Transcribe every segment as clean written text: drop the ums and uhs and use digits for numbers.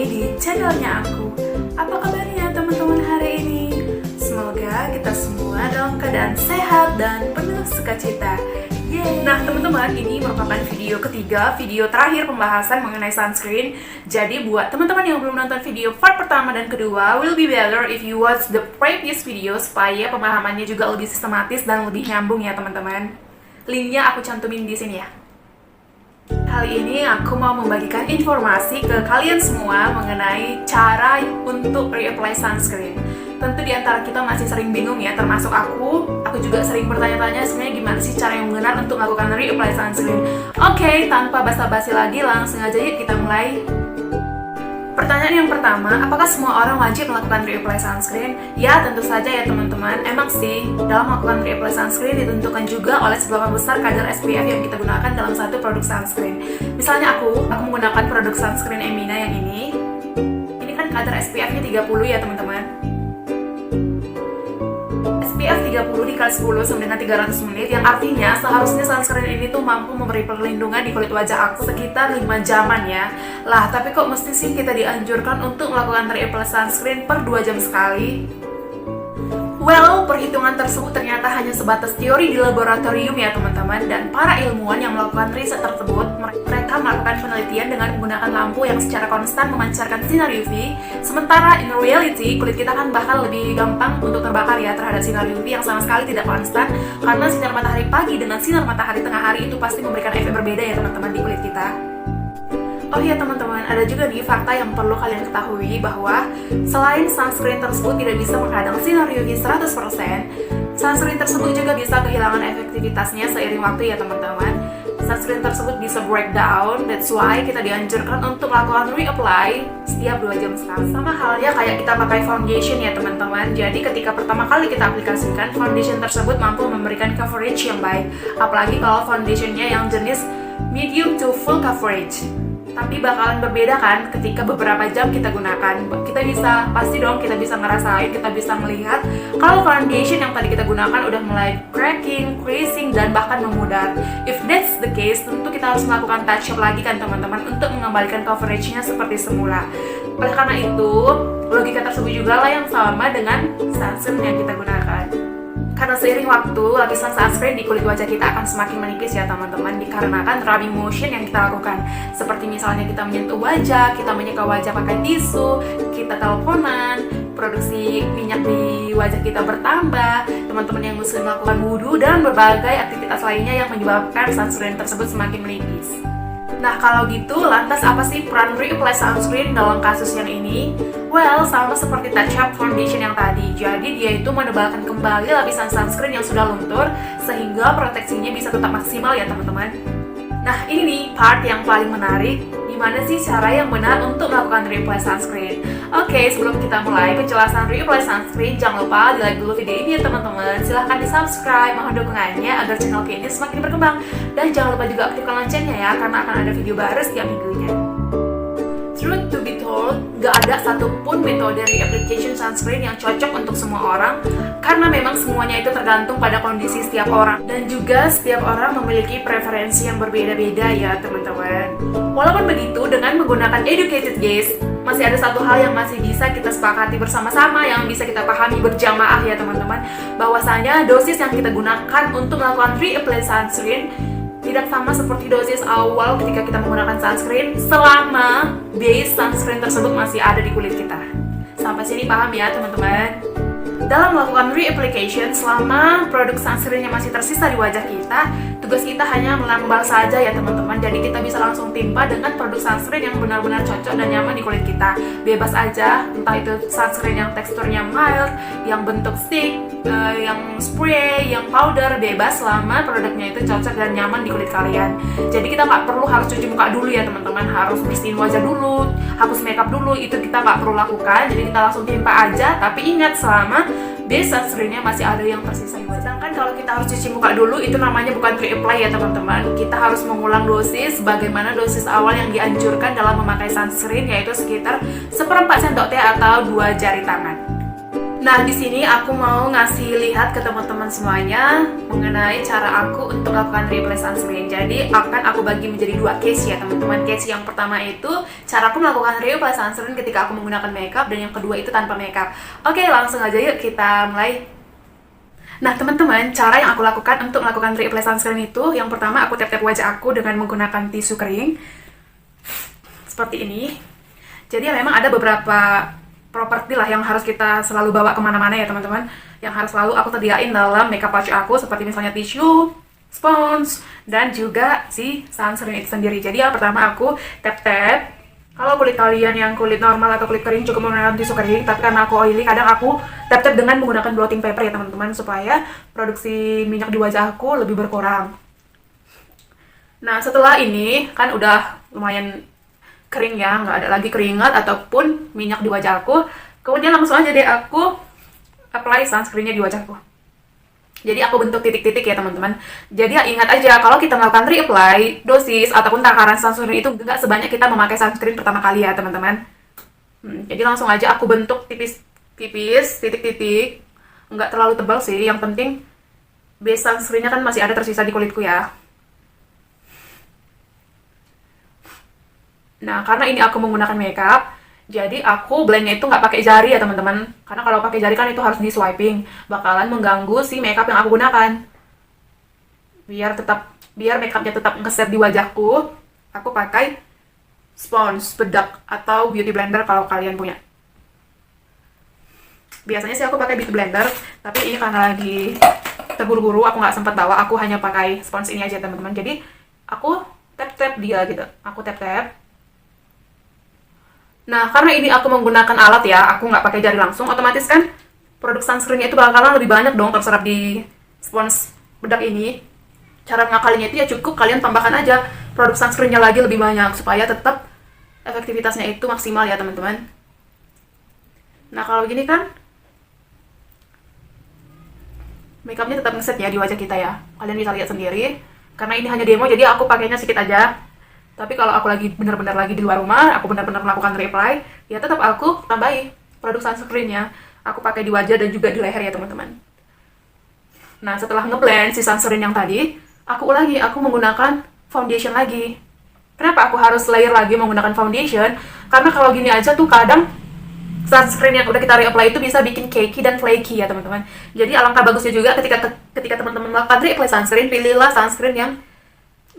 di channelnya aku. Apa kabarnya teman-teman hari ini? Semoga kita semua dalam keadaan sehat dan penuh sukacita. Yeay. Nah teman-teman, ini merupakan video ketiga, video terakhir pembahasan mengenai sunscreen. Jadi buat teman-teman yang belum nonton video part pertama dan kedua, will be better if you watch the previous video supaya pemahamannya juga lebih sistematis dan lebih nyambung ya teman-teman. Linknya aku cantumin di sini ya. Kali ini aku mau membagikan informasi ke kalian semua mengenai cara untuk reapply sunscreen. Tentu di antara kita masih sering bingung ya, termasuk aku juga sering bertanya-tanya sebenarnya gimana sih cara yang benar untuk melakukan reapply sunscreen. Oke, tanpa basa-basi lagi langsung aja yuk kita mulai. Pertanyaan yang pertama, apakah semua orang wajib melakukan reapply sunscreen? Ya, tentu saja ya teman-teman. Emang sih, dalam melakukan reapply sunscreen ditentukan juga oleh seberapa besar kadar SPF yang kita gunakan dalam satu produk sunscreen. Misalnya aku menggunakan produk sunscreen Emina yang ini. Ini kan kadar SPF-nya 30 ya teman-teman. SPF 30 dikali 10 sama dengan 300 menit, yang artinya seharusnya sunscreen ini tuh mampu memberi perlindungan di kulit wajah aku sekitar 5 jaman ya. Lah, tapi kok mesti sih kita dianjurkan untuk melakukan reapply sunscreen per 2 jam sekali? Well, perhitungan tersebut ternyata hanya sebatas teori di laboratorium ya teman-teman. Dan para ilmuwan yang melakukan riset tersebut, mereka melakukan penelitian dengan menggunakan lampu yang secara konstan memancarkan sinar UV. Sementara in reality, kulit kita kan bahkan lebih gampang untuk terbakar ya terhadap sinar UV yang sama sekali tidak konstan. Karena sinar matahari pagi dengan sinar matahari tengah hari itu pasti memberikan efek berbeda ya teman-teman di kulit kita. Oh iya teman-teman, ada juga nih fakta yang perlu kalian ketahui bahwa selain sunscreen tersebut tidak bisa menghadang sinar UV 100%, sunscreen tersebut juga bisa kehilangan efektivitasnya seiring waktu ya teman-teman. Sunscreen tersebut bisa breakdown, that's why kita dianjurkan untuk melakukan reapply setiap 2 jam sekali. Sama halnya kayak kita pakai foundation ya teman-teman. Jadi ketika pertama kali kita aplikasikan, foundation tersebut mampu memberikan coverage yang baik. Apalagi kalau foundationnya yang jenis medium to full coverage. Tapi bakalan berbeda kan ketika beberapa jam kita gunakan. Kita bisa ngerasain, kita bisa melihat kalau foundation yang tadi kita gunakan udah mulai cracking, creasing, dan bahkan memudar. If that's the case, tentu kita harus melakukan touch up lagi kan teman-teman untuk mengembalikan coveragenya seperti semula. Oleh karena itu, logika tersebut juga lah yang sama dengan sunscreen yang kita gunakan. Karena seiring waktu, lapisan sunscreen di kulit wajah kita akan semakin menipis ya teman-teman, dikarenakan rubbing motion yang kita lakukan. Seperti misalnya kita menyentuh wajah, kita menyeka wajah pakai tisu, kita teleponan, produksi minyak di wajah kita bertambah, teman-teman yang muslim melakukan wudhu, dan berbagai aktivitas lainnya yang menyebabkan sunscreen tersebut semakin menipis. Nah kalau gitu, lantas apa sih peran reapply sunscreen dalam kasus yang ini? Well, sama seperti touch up foundation yang tadi. Jadi dia itu menebalkan kembali lapisan sunscreen yang sudah luntur sehingga proteksinya bisa tetap maksimal ya teman-teman. Nah ini nih part yang paling menarik. Gimana sih cara yang benar untuk melakukan reapply sunscreen? Oke, sebelum kita mulai penjelasan reapply sunscreen, jangan lupa di like dulu video ini ya teman-teman. Silahkan di subscribe, mohon dukungannya agar channel ini semakin berkembang. Dan jangan lupa juga aktifkan loncengnya ya, karena akan ada video baru setiap minggunya. Truth to be told, gak ada satupun metode reapplication sunscreen yang cocok untuk semua orang, karena memang semuanya itu tergantung pada kondisi setiap orang, dan juga setiap orang memiliki preferensi yang berbeda-beda ya teman-teman. Walaupun begitu, dengan menggunakan educated guess, masih ada satu hal yang masih bisa kita sepakati bersama-sama, yang bisa kita pahami berjamaah ya teman-teman, bahwasanya dosis yang kita gunakan untuk melakukan reapply sunscreen tidak sama seperti dosis awal ketika kita menggunakan sunscreen selama base sunscreen tersebut masih ada di kulit kita. Sampai sini paham ya teman-teman? Dalam melakukan reapplication, selama produk sunscreennya masih tersisa di wajah kita, tugas kita hanya menambal saja ya teman-teman. Jadi kita bisa langsung timpa dengan produk sunscreen yang benar-benar cocok dan nyaman di kulit kita. Bebas aja, entah itu sunscreen yang teksturnya mild, yang bentuk stick, yang spray, yang powder, bebas selama produknya itu cocok dan nyaman di kulit kalian. Jadi kita nggak perlu harus cuci muka dulu ya teman-teman, harus bersihin wajah dulu, hapus makeup dulu, itu kita nggak perlu lakukan. Jadi kita langsung timpa aja, tapi ingat selama base sunscreennya masih ada yang tersisa di wajah. Sedangkan kalau kita harus cuci muka dulu, itu namanya bukan reapply ya teman-teman. Kita harus mengulang dosis bagaimana dosis awal yang dianjurkan dalam memakai sunscreen, yaitu sekitar 1/4 sendok teh atau 2 jari tangan. Nah, di sini aku mau ngasih lihat ke teman-teman semuanya mengenai cara aku untuk lakukan reapply sunscreen. Jadi, akan aku bagi menjadi dua case ya, teman-teman. Case yang pertama itu cara aku melakukan reapply sunscreen ketika aku menggunakan makeup, dan yang kedua itu tanpa makeup. Oke, langsung aja yuk kita mulai. Nah, teman-teman, cara yang aku lakukan untuk melakukan reapply sunscreen itu, yang pertama aku tap-tap wajah aku dengan menggunakan tisu kering. Seperti ini. Jadi memang ada beberapa properti lah yang harus kita selalu bawa kemana-mana ya teman-teman, yang harus selalu aku sediain dalam makeup pouch aku, seperti misalnya tisu, spons, dan juga si sunscreen itu sendiri. Jadi yang pertama aku tap-tap. Kalau kulit kalian yang kulit normal atau kulit kering cukup menggunakan tisu kering, tapi karena aku oily kadang aku tap-tap dengan menggunakan blotting paper ya teman-teman, supaya produksi minyak di wajah aku lebih berkurang. Nah, setelah ini kan udah lumayan kering ya, nggak ada lagi keringat ataupun minyak di wajah aku. Kemudian langsung aja deh aku apply sunscreennya di wajahku. Jadi aku bentuk titik-titik ya teman-teman. Jadi ya ingat aja, kalau kita melakukan reapply, dosis ataupun takaran sunscreen itu nggak sebanyak kita memakai sunscreen pertama kali ya teman-teman. Jadi langsung aja aku bentuk tipis-tipis, titik-titik. Nggak terlalu tebal sih, yang penting base sunscreennya kan masih ada tersisa di kulitku ya. Nah, karena ini aku menggunakan makeup, jadi aku blendnya itu nggak pakai jari ya teman-teman. Karena kalau pakai jari kan itu harus di swiping, bakalan mengganggu si makeup yang aku gunakan. Biar makeupnya tetap ngeset di wajahku, aku pakai spons, bedak, atau beauty blender kalau kalian punya. Biasanya sih aku pakai beauty blender, tapi ini karena lagi terburu-buru aku nggak sempat bawa, aku hanya pakai spons ini aja teman-teman. Jadi aku tap-tap dia gitu, aku tap-tap. Nah, karena ini aku menggunakan alat ya, aku nggak pakai jari langsung, otomatis kan produk sunscreennya itu bakalan lebih banyak dong terserap di spons bedak ini. Cara ngakalinya itu ya cukup kalian tambahkan aja produk sunscreennya lagi lebih banyak, supaya tetap efektivitasnya itu maksimal ya teman-teman. Nah, kalau gini kan makeupnya tetap ngeset ya di wajah kita ya. Kalian bisa lihat sendiri, karena ini hanya demo jadi aku pakainya sedikit aja. Tapi kalau aku lagi benar-benar lagi di luar rumah, aku benar-benar melakukan reapply, ya tetap aku tambahi produk sunscreennya. Aku pakai di wajah dan juga di leher ya teman-teman. Nah, setelah ngeblend si sunscreen yang tadi, aku menggunakan foundation lagi. Kenapa aku harus layer lagi menggunakan foundation? Karena kalau gini aja tuh kadang sunscreen yang udah kita reapply itu bisa bikin cakey dan flaky ya teman-teman. Jadi alangkah bagusnya juga ketika teman-teman melakukan reapply sunscreen, pilihlah sunscreen yang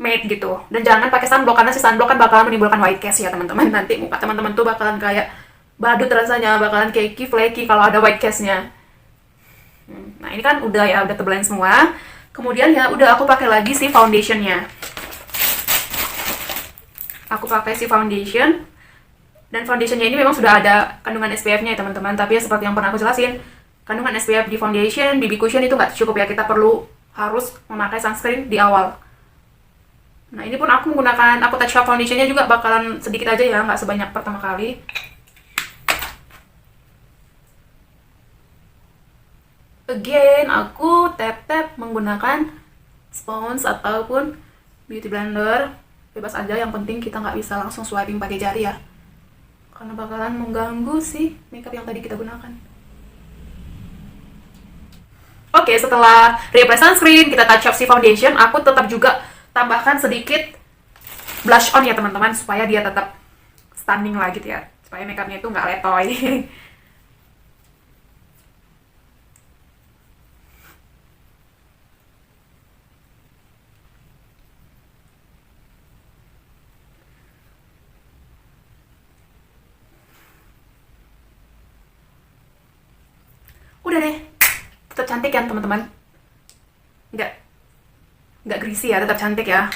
matte gitu, dan jangan pakai sunblock, karena si sunblock kan bakalan menimbulkan white cast ya teman-teman. Nanti muka teman-teman tuh bakalan kayak badut rasanya, bakalan cakey, flaky kalau ada white castnya. Nah, ini kan udah ya, udah terblend semua. Kemudian ya udah aku pakai lagi si foundationnya. Aku pakai si foundation, dan foundationnya ini memang sudah ada kandungan SPF-nya ya teman-teman. Tapi ya seperti yang pernah aku jelasin, kandungan SPF di foundation, BB cushion itu nggak cukup ya, kita harus memakai sunscreen di awal. Nah, ini pun aku touch up foundationnya juga bakalan sedikit aja ya, nggak sebanyak pertama kali. Again, aku tap-tap menggunakan spons ataupun beauty blender. Bebas aja, yang penting kita nggak bisa langsung swiping pakai jari ya, karena bakalan mengganggu si makeup yang tadi kita gunakan. Oke, setelah reapply sunscreen, kita touch up si foundation, aku tetap juga tambahkan sedikit blush on ya teman-teman, supaya dia tetap stunning lah gitu ya, supaya makeupnya itu nggak letoy. Udah deh, tetap cantik kan teman-teman, nggak greasy ya, tetap cantik ya.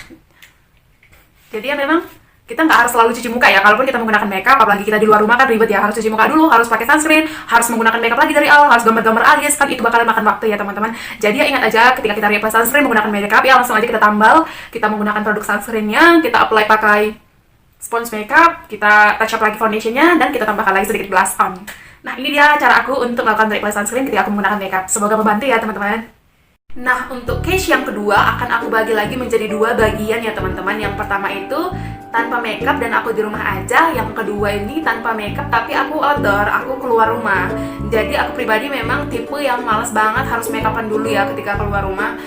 Jadi ya memang kita nggak harus selalu cuci muka ya, kalaupun kita menggunakan makeup, apalagi kita di luar rumah kan ribet ya, harus cuci muka dulu, harus pakai sunscreen, harus menggunakan makeup lagi dari awal, harus gambar-gambar alis, kan itu bakalan makan waktu ya teman-teman. Jadi ya ingat aja, ketika kita reapply sunscreen menggunakan makeup ya langsung aja kita tambal, kita menggunakan produk sunscreennya, kita apply pakai spons makeup, kita touch up lagi foundationnya, dan kita tambahkan lagi sedikit blush on. Nah, ini dia cara aku untuk melakukan reapply sunscreen ketika aku menggunakan makeup. Semoga membantu ya teman-teman. Nah, untuk case yang kedua akan aku bagi lagi menjadi dua bagian ya teman-teman. Yang pertama itu tanpa makeup dan aku di rumah aja. Yang kedua ini tanpa makeup tapi aku outdoor, aku keluar rumah. Jadi aku pribadi memang tipe yang males banget harus makeupan dulu ya ketika keluar rumah.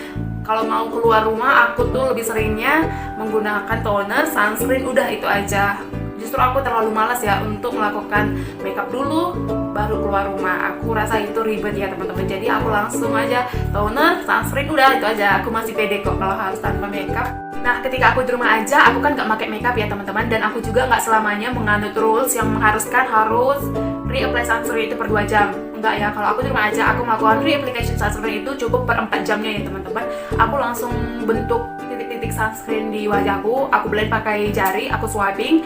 Kalau mau keluar rumah aku tuh lebih seringnya menggunakan toner, sunscreen, udah itu aja. Justru aku terlalu malas ya untuk melakukan makeup dulu baru keluar rumah. Aku rasa itu ribet ya teman-teman. Jadi aku langsung aja toner, sunscreen, udah itu aja. Aku masih pede kok kalau harus tanpa makeup. Nah, ketika aku di rumah aja, aku kan nggak pakai makeup ya teman-teman. Dan aku juga nggak selamanya menganut rules yang mengharuskan harus reapply sunscreen itu per 2 jam. Enggak ya, kalau aku di rumah aja, aku melakukan reapplication sunscreen itu cukup per 4 jamnya ya teman-teman. Aku langsung bentuk titik-titik sunscreen di wajahku, aku blend pakai jari, aku swiping.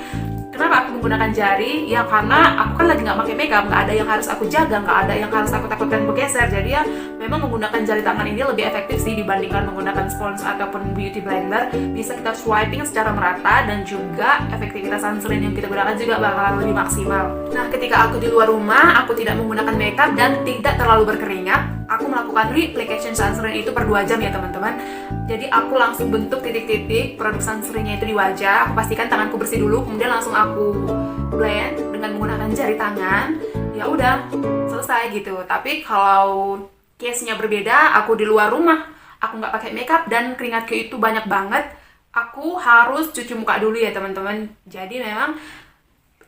Kenapa aku menggunakan jari? Ya karena aku kan lagi nggak pakai makeup, nggak ada yang harus aku jaga, nggak ada yang harus aku takutkan bergeser. Jadi ya memang menggunakan jari tangan ini lebih efektif sih dibandingkan menggunakan spons ataupun beauty blender. Bisa kita swiping secara merata dan juga efektivitas sunscreen yang kita gunakan juga bakal lebih maksimal. Nah, ketika aku di luar rumah, aku tidak menggunakan makeup dan tidak terlalu berkeringat. Aku melakukan reapplication sunscreen itu per 2 jam ya teman-teman. Jadi aku langsung bentuk titik-titik produk sunscreennya itu di wajah. Aku pastikan tanganku bersih dulu, kemudian langsung aku blend dengan menggunakan jari tangan. Ya udah, selesai gitu. Tapi kalau case-nya berbeda, aku di luar rumah, aku nggak pakai makeup dan keringatku itu banyak banget, aku harus cuci muka dulu ya teman-teman. Jadi memang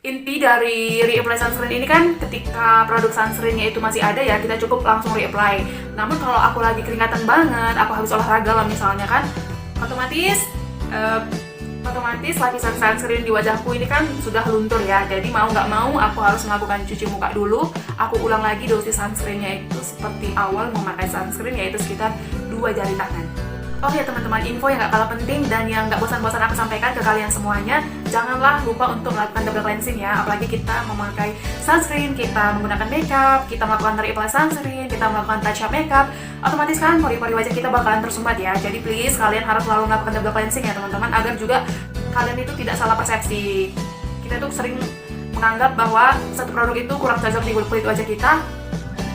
inti dari reapply sunscreen ini kan ketika produk sunscreennya itu masih ada ya, kita cukup langsung reapply. Namun kalau aku lagi keringatan banget, aku habis olahraga lah misalnya kan, otomatis lapisan sunscreen di wajahku ini kan sudah luntur ya. Jadi mau nggak mau aku harus melakukan cuci muka dulu. Aku ulang lagi dosis sunscreennya itu seperti awal memakai sunscreen, yaitu sekitar 2 jari tangan. Oh ya teman-teman, info yang gak kalah penting dan yang gak bosan-bosan aku sampaikan ke kalian semuanya, janganlah lupa untuk melakukan double cleansing ya. Apalagi kita memakai sunscreen, kita menggunakan makeup, kita melakukan reapply sunscreen, kita melakukan touch up makeup, otomatis kan pori-pori wajah kita bakalan tersumbat ya. Jadi please kalian harus selalu melakukan double cleansing ya teman-teman, agar juga kalian itu tidak salah persepsi. Kita tuh sering menganggap bahwa satu produk itu kurang cocok di kulit wajah kita,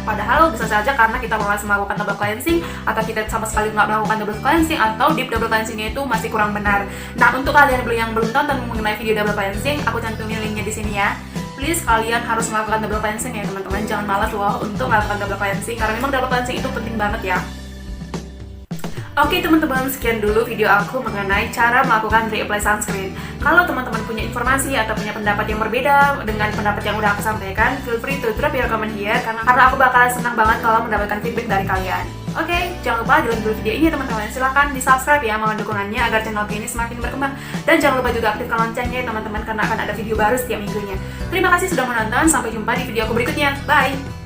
padahal bisa saja karena kita malas melakukan double cleansing, atau kita sama sekali nggak melakukan double cleansing, atau deep double cleansingnya itu masih kurang benar. Nah, untuk kalian yang belum tonton mengenai video double cleansing, aku cantumin linknya di sini ya. Please kalian harus melakukan double cleansing ya teman-teman. Jangan malas loh untuk melakukan double cleansing, karena memang double cleansing itu penting banget ya. Oke teman-teman, sekian dulu video aku mengenai cara melakukan reapply sunscreen. Kalau teman-teman punya informasi atau punya pendapat yang berbeda dengan pendapat yang udah aku sampaikan, feel free to drop your comment here, karena aku bakalan senang banget kalau mendapatkan feedback dari kalian. Oke, jangan lupa di like dulu video ini teman-teman. Silahkan di subscribe ya, mohon dukungannya agar channel ini semakin berkembang. Dan jangan lupa juga aktifkan loncengnya teman-teman, karena akan ada video baru setiap minggunya. Terima kasih sudah menonton, sampai jumpa di video aku berikutnya. Bye!